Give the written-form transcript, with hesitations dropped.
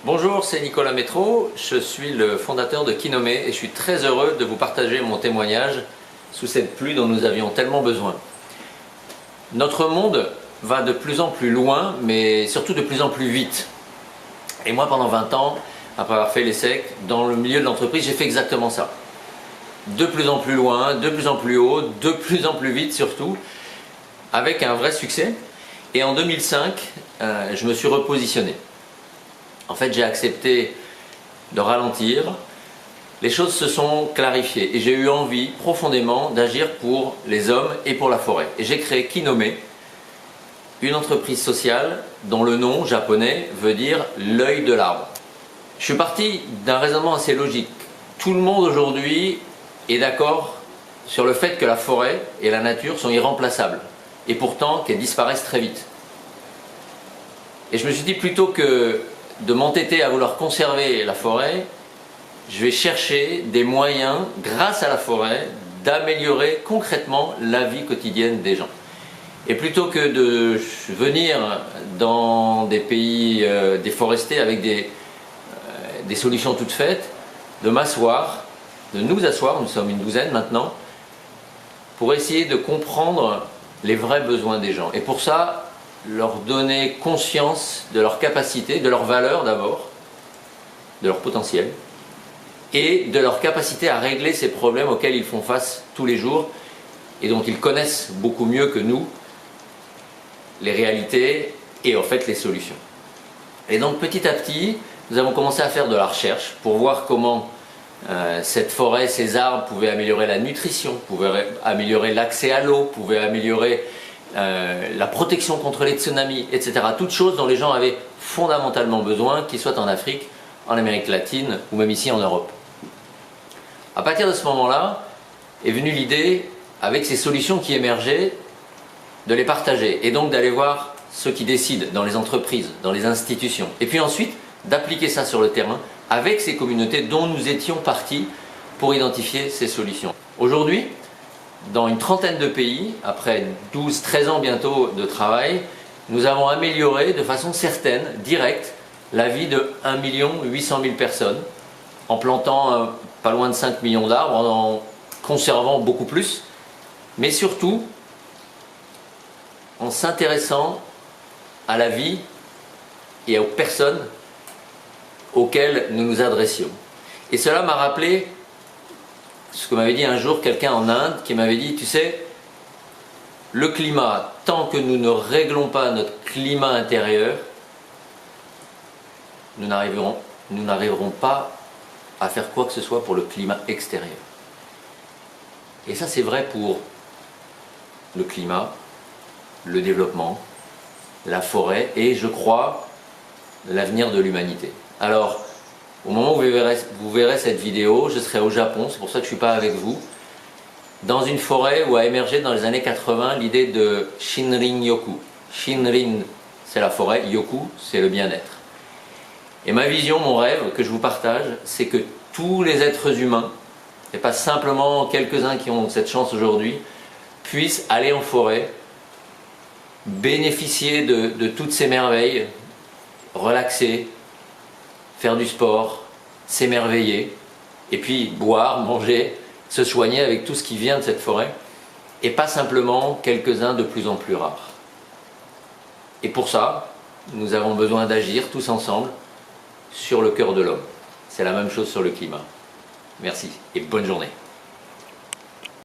Bonjour, c'est Nicolas Métro, je suis le fondateur de Kinome et je suis très heureux de vous partager mon témoignage sous cette pluie dont nous avions tellement besoin. Notre monde va de plus en plus loin, mais surtout de plus en plus vite. Et moi, pendant 20 ans, après avoir fait l'ESSEC, dans le milieu de l'entreprise, j'ai fait exactement ça. De plus en plus loin, de plus en plus haut, de plus en plus vite surtout, avec un vrai succès. Et en 2005, je me suis repositionné. En fait, j'ai accepté de ralentir, les choses se sont clarifiées et j'ai eu envie profondément d'agir pour les hommes et pour la forêt. Et j'ai créé Kinome, une entreprise sociale dont le nom japonais veut dire l'œil de l'arbre. Je suis parti d'un raisonnement assez logique. Tout le monde aujourd'hui est d'accord sur le fait que la forêt et la nature sont irremplaçables et pourtant qu'elles disparaissent très vite. Et je me suis dit, plutôt que de m'entêter à vouloir conserver la forêt, je vais chercher des moyens, grâce à la forêt, d'améliorer concrètement la vie quotidienne des gens. Et plutôt que de venir dans des pays déforestés avec des solutions toutes faites, de m'asseoir, de nous asseoir, nous sommes une douzaine maintenant, pour essayer de comprendre les vrais besoins des gens. Et pour ça, leur donner conscience de leurs capacités, de leurs valeurs d'abord, de leur potentiel, et de leur capacité à régler ces problèmes auxquels ils font face tous les jours et dont ils connaissent beaucoup mieux que nous les réalités et en fait les solutions. Et donc petit à petit, nous avons commencé à faire de la recherche pour voir comment cette forêt, ces arbres pouvaient améliorer la nutrition, pouvaient améliorer l'accès à l'eau, pouvaient améliorer la protection contre les tsunamis, etc. Toutes choses dont les gens avaient fondamentalement besoin, qu'ils soient en Afrique, en Amérique latine ou même ici en Europe. À partir de ce moment-là, est venue l'idée, avec ces solutions qui émergeaient, de les partager et donc d'aller voir ceux qui décident dans les entreprises, dans les institutions. Et puis ensuite, d'appliquer ça sur le terrain avec ces communautés dont nous étions partis pour identifier ces solutions. Aujourd'hui, dans une trentaine de pays, après 12-13 ans bientôt de travail, nous avons amélioré de façon certaine, directe, la vie de 1 800 000 personnes, en plantant pas loin de 5 millions d'arbres, en conservant beaucoup plus, mais surtout en s'intéressant à la vie et aux personnes auxquelles nous nous adressions. Et cela m'a rappelé ce que m'avait dit un jour quelqu'un en Inde, qui m'avait dit, tu sais, le climat, tant que nous ne réglons pas notre climat intérieur, nous n'arriverons pas à faire quoi que ce soit pour le climat extérieur. Et ça, c'est vrai pour le climat, le développement, la forêt et, je crois, l'avenir de l'humanité. Alors, au moment où vous verrez cette vidéo, je serai au Japon, c'est pour ça que je ne suis pas avec vous, dans une forêt où a émergé dans les années 80 l'idée de Shinrin-yoku. Shinrin, c'est la forêt, yoku, c'est le bien-être. Et ma vision, mon rêve que je vous partage, c'est que tous les êtres humains, et pas simplement quelques-uns qui ont cette chance aujourd'hui, puissent aller en forêt, bénéficier de toutes ces merveilles, relaxer, faire du sport, s'émerveiller, et puis boire, manger, se soigner avec tout ce qui vient de cette forêt, et pas simplement quelques-uns de plus en plus rares. Et pour ça, nous avons besoin d'agir tous ensemble sur le cœur de l'homme. C'est la même chose sur le climat. Merci et bonne journée.